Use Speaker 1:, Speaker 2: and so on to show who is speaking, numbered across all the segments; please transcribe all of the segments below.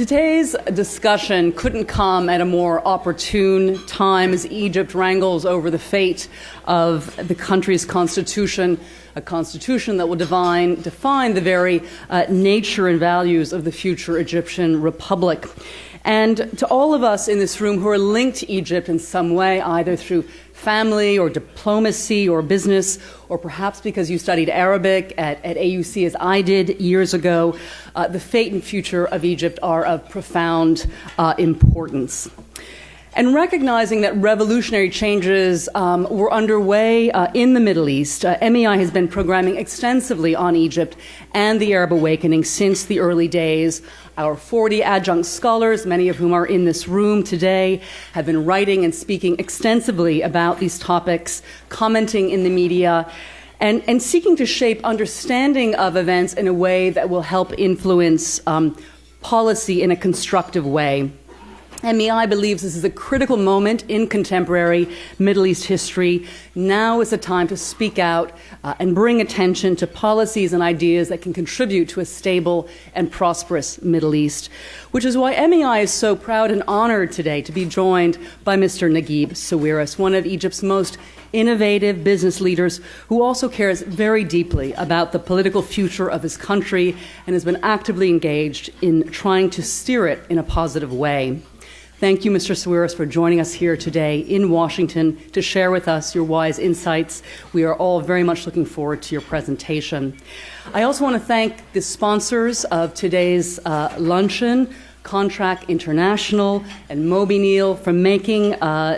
Speaker 1: Today's discussion couldn't come at a more opportune time as Egypt wrangles over the fate of the country's constitution, a constitution that will define the very nature and values of the future Egyptian republic. And to all of us in this room who are linked to Egypt in some way, either through family or diplomacy or business, or perhaps because you studied Arabic at AUC as I did years ago, the fate and future of Egypt are of profound importance. And recognizing that revolutionary changes were underway in the Middle East, MEI has been programming extensively on Egypt and the Arab awakening since the early days. Our 40 adjunct scholars, many of whom are in this room today, have been writing and speaking extensively about these topics, commenting in the media, and seeking to shape understanding of events in a way that will help influence policy in a constructive way. MEI believes this is a critical moment in contemporary Middle East history. Now is the time to speak out and bring attention to policies and ideas that can contribute to a stable and prosperous Middle East, which is why MEI is so proud and honored today to be joined by Mr. Naguib Sawiris, one of Egypt's most innovative business leaders who also cares very deeply about the political future of his country and has been actively engaged in trying to steer it in a positive way. Thank you, Mr. Sawiris, for joining us here today in Washington to share with us your wise insights. We are all very much looking forward to your presentation. I also want to thank the sponsors of today's luncheon, Contract International and Moby Neal, for making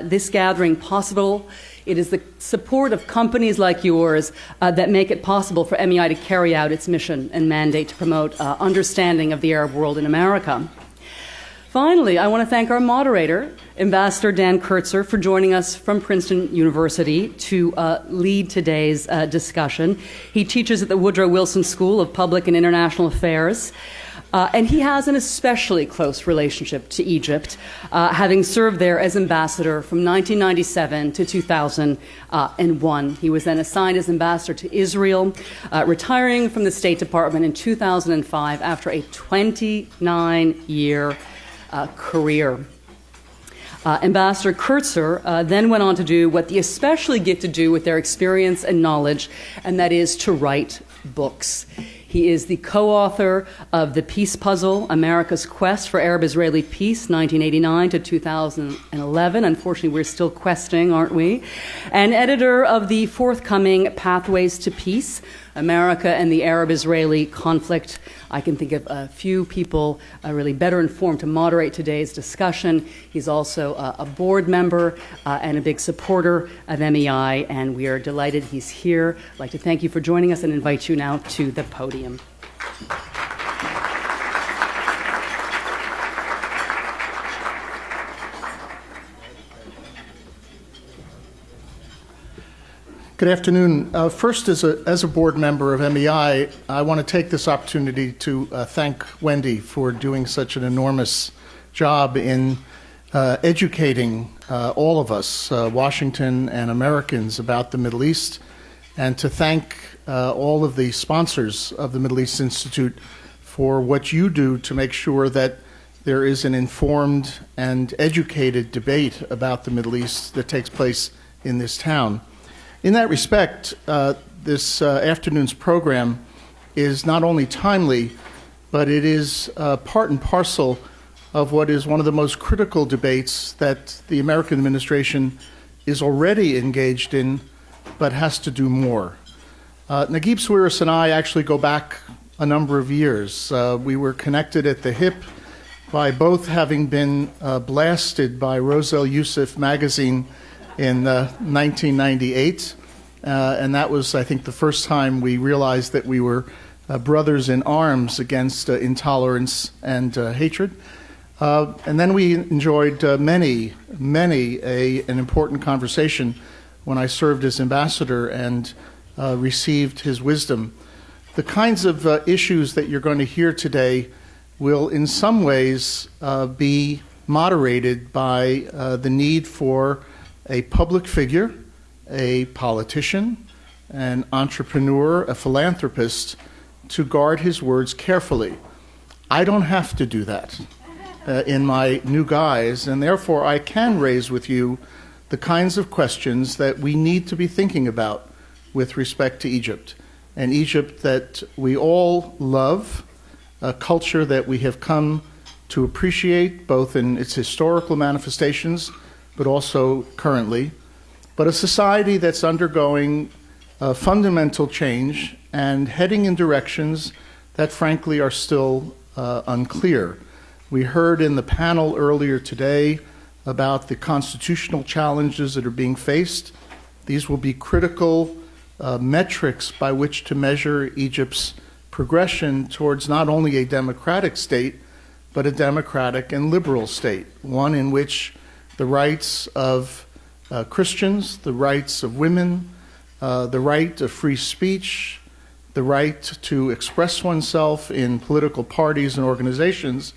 Speaker 1: this gathering possible. It is the support of companies like yours that make it possible for MEI to carry out its mission and mandate to promote understanding of the Arab world in America. Finally, I want to thank our moderator, Ambassador Dan Kurtzer, for joining us from Princeton University to lead today's discussion. He teaches at the Woodrow Wilson School of Public and International Affairs, and he has an especially close relationship to Egypt, having served there as ambassador from 1997 to 2001. He was then assigned as ambassador to Israel, retiring from the State Department in 2005 after a 29-year career. Ambassador Kurtzer then went on to do what the especially gifted do with their experience and knowledge, and that is to write books. He is the co-author of The Peace Puzzle, America's Quest for Arab-Israeli Peace, 1989 to 2011. Unfortunately, we're still questing, aren't we? And editor of the forthcoming Pathways to Peace, America and the Arab-Israeli Conflict. I can think of a few people really better informed to moderate today's discussion. He's also a board member and a big supporter of MEI, and we are delighted he's here. I'd like to thank you for joining us and invite you now to the podium.
Speaker 2: Good afternoon. First, as a board member of MEI, I want to take this opportunity to thank Wendy for doing such an enormous job in educating all of us, Washington and Americans, about the Middle East, and to thank all of the sponsors of the Middle East Institute for what you do to make sure that there is an informed and educated debate about the Middle East that takes place in this town. In that respect, this afternoon's program is not only timely, but it is part and parcel of what is one of the most critical debates that the American administration is already engaged in, but has to do more. Naguib Sawiris and I actually go back a number of years. We were connected at the hip by both having been blasted by Roselle Youssef magazine in 1998, and that was, I think, the first time we realized that we were brothers in arms against intolerance and hatred. And then we enjoyed many an important conversation when I served as ambassador and received his wisdom. The kinds of issues that you're going to hear today will in some ways be moderated by the need for a public figure, a politician, an entrepreneur, a philanthropist, to guard his words carefully. I don't have to do that. in my new guise, and therefore I can raise with you the kinds of questions that we need to be thinking about with respect to Egypt, an Egypt that we all love, a culture that we have come to appreciate both in its historical manifestations but also currently, but a society that's undergoing fundamental change and heading in directions that frankly are still unclear. We heard in the panel earlier today about the constitutional challenges that are being faced. These will be critical metrics by which to measure Egypt's progression towards not only a democratic state, but a democratic and liberal state, one in which the rights of Christians, the rights of women, the right of free speech, the right to express oneself in political parties and organizations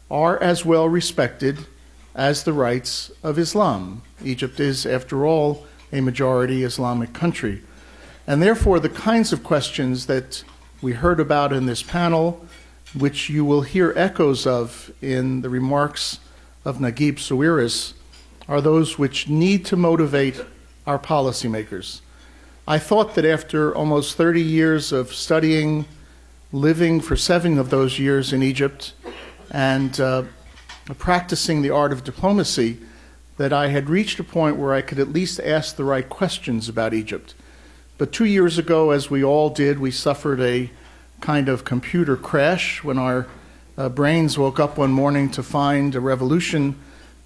Speaker 2: are as well respected as the rights of Islam. Egypt is, after all, a majority Islamic country. And therefore, the kinds of questions that we heard about in this panel, which you will hear echoes of in the remarks of Naguib Sawiris, are those which need to motivate our policymakers. I thought that after almost 30 years of studying, living for 7 of those years in Egypt, and practicing the art of diplomacy, that I had reached a point where I could at least ask the right questions about Egypt. But 2 years ago, as we all did, we suffered a kind of computer crash when our brains woke up one morning to find a revolution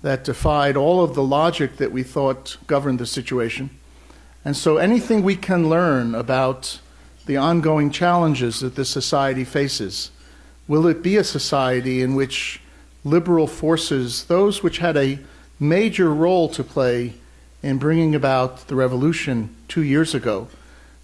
Speaker 2: that defied all of the logic that we thought governed the situation. And so anything we can learn about the ongoing challenges that this society faces, will it be a society in which liberal forces, those which had a major role to play in bringing about the revolution 2 years ago,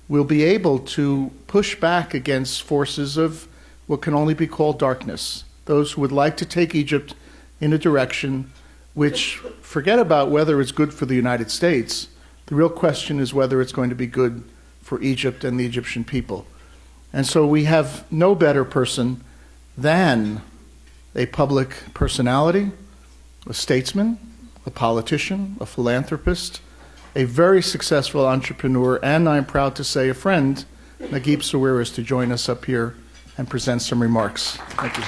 Speaker 2: will be able to push back against forces of what can only be called darkness, those who would like to take Egypt in a direction which, forget about whether it's good for the United States, the real question is whether it's going to be good for Egypt and the Egyptian people. And so we have no better person than a public personality, a statesman, a politician, a philanthropist, a very successful entrepreneur, and I'm proud to say a friend, Naguib Sawiris, to join us up here and present some remarks. Thank you.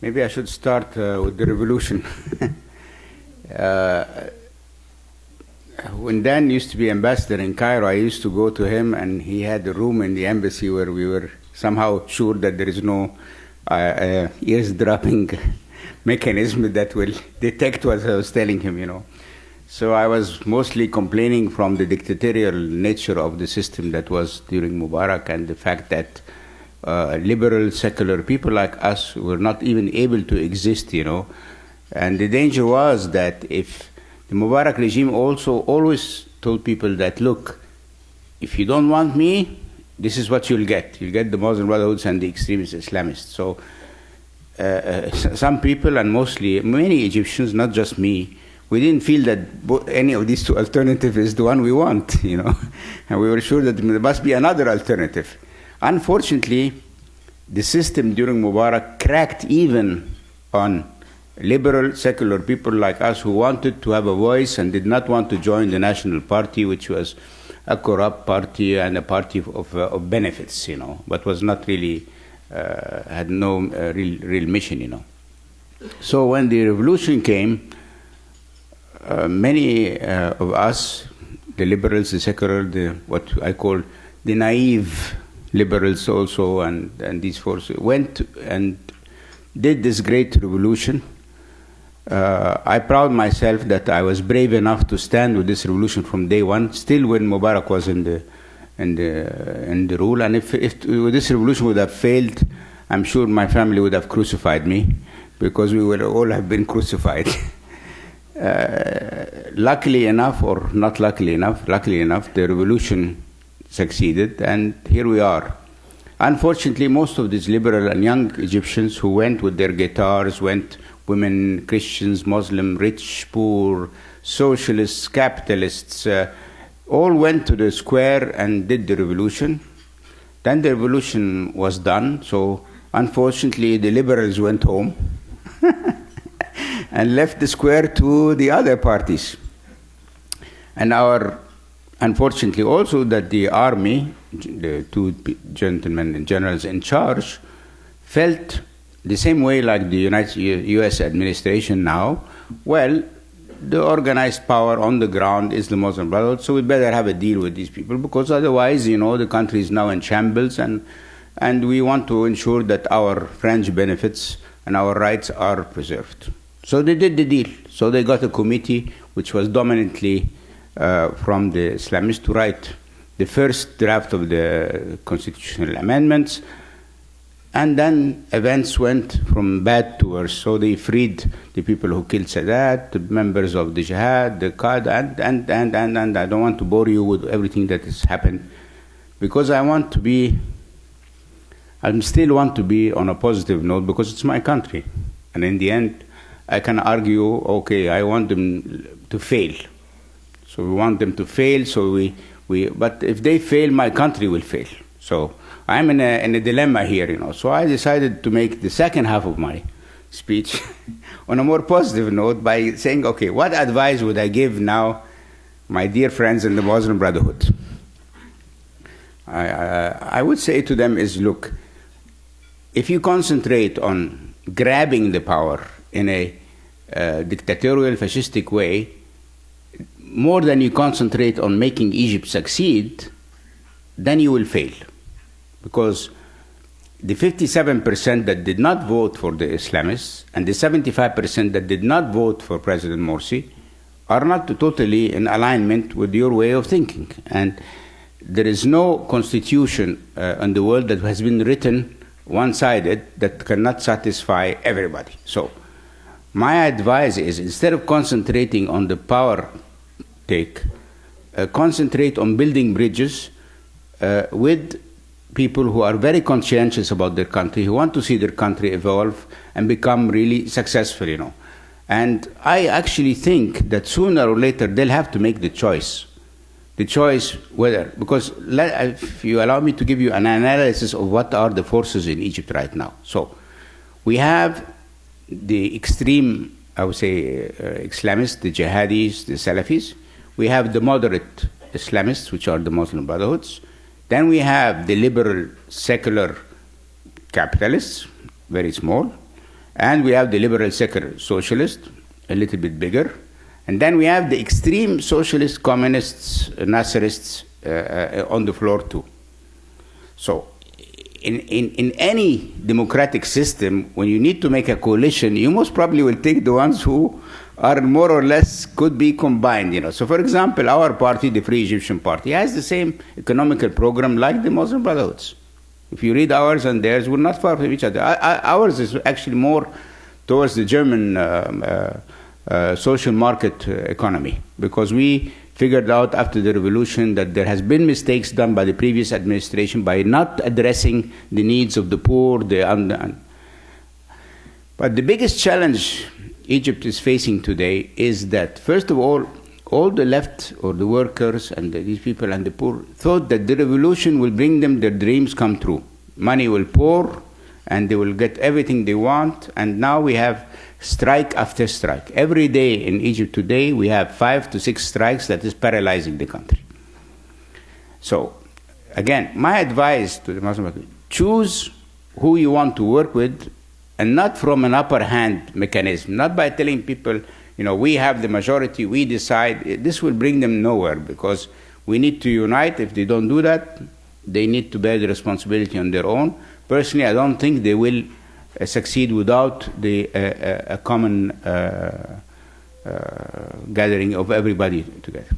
Speaker 3: Maybe I should start with the revolution. When Dan used to be ambassador in Cairo, I used to go to him, and he had a room in the embassy where we were somehow sure that there is no eavesdropping mechanism that will detect what I was telling him, you know. So I was mostly complaining from the dictatorial nature of the system that was during Mubarak, and the fact that liberal, secular people like us were not even able to exist, you know. And the danger was that if the Mubarak regime also always told people that, look, if you don't want me, this is what you'll get. You'll get the Muslim Brotherhoods and the extremist Islamists. So some people, and mostly many Egyptians, not just me, we didn't feel that any of these two alternatives is the one we want, you know. And we were sure that there must be another alternative. Unfortunately, the system during Mubarak cracked even on liberal, secular people like us who wanted to have a voice and did not want to join the National Party, which was a corrupt party and a party of benefits, you know, but was not really, had no real mission, you know. So when the revolution came, many of us, the liberals, the secular, what I call the naive liberals also, and these forces went and did this great revolution. I proud myself that I was brave enough to stand with this revolution from day one, still when Mubarak was in the rule. And if this revolution would have failed, I'm sure my family would have crucified me, because we would all have been crucified. Luckily enough, or not luckily enough, the revolution succeeded, and here we are. Unfortunately, most of these liberal and young Egyptians who went with their guitars, went women, Christians, Muslim, rich, poor, socialists, capitalists, all went to the square and did the revolution. Then the revolution was done, so unfortunately the liberals went home and left the square to the other parties. And unfortunately also that the army, the two gentlemen and generals in charge, felt the same way like the US administration now. Well, the organized power on the ground is the Muslim Brotherhood, so we better have a deal with these people, because otherwise, the country is now in shambles, and we want to ensure that our fringe benefits and our rights are preserved. So they did the deal. So they got a committee which was dominantly from the Islamists to write the first draft of the constitutional amendments. And then events went from bad to worse. So they freed the people who killed Sadat, the members of the Jihad, the Qad, and I don't want to bore you with everything that has happened, because I still want to be on a positive note, because it's my country. And in the end, I can argue, okay, I want them to fail. So we want them to fail, so but if they fail, my country will fail. So I'm in a dilemma here, So I decided to make the second half of my speech on a more positive note by saying, okay, what advice would I give now my dear friends in the Muslim Brotherhood? I would say to them is, look, if you concentrate on grabbing the power in a dictatorial, fascistic way, more than you concentrate on making Egypt succeed, then you will fail. Because the 57% that did not vote for the Islamists and the 75% that did not vote for President Morsi are not totally in alignment with your way of thinking. And there is no constitution in the world that has been written one-sided that cannot satisfy everybody. So my advice is, instead of concentrating on the power take, concentrate on building bridges with people who are very conscientious about their country, who want to see their country evolve and become really successful, And I actually think that sooner or later they'll have to make the choice. The choice whether, because if you allow me to give you an analysis of what are the forces in Egypt right now. So we have the extreme, I would say, Islamists, the jihadis, the Salafis. We have the moderate Islamists, which are the Muslim Brotherhoods. Then we have the liberal, secular capitalists, very small. And we have the liberal, secular socialists, a little bit bigger. And then we have the extreme socialist, communists, Nasserists on the floor too. So in any democratic system, when you need to make a coalition, you most probably will take the ones who are more or less could be combined. So for example, our party, the Free Egyptian Party, has the same economical program like the Muslim Brotherhoods. If you read ours and theirs, we're not far from each other. Ours is actually more towards the German social market economy, because we figured out after the revolution that there has been mistakes done by the previous administration by not addressing the needs of the poor. But the biggest challenge Egypt is facing today is that, first of all the left or the workers and these people and the poor thought that the revolution will bring them their dreams come true. Money will pour and they will get everything they want, and now we have strike after strike. Every day in Egypt today we have 5 to 6 strikes that is paralyzing the country. So again, my advice to the Muslim people, choose who you want to work with, and not from an upper hand mechanism, not by telling people, we have the majority, we decide. This will bring them nowhere, because we need to unite. If they don't do that, they need to bear the responsibility on their own. Personally, I don't think they will succeed without a common gathering of everybody together.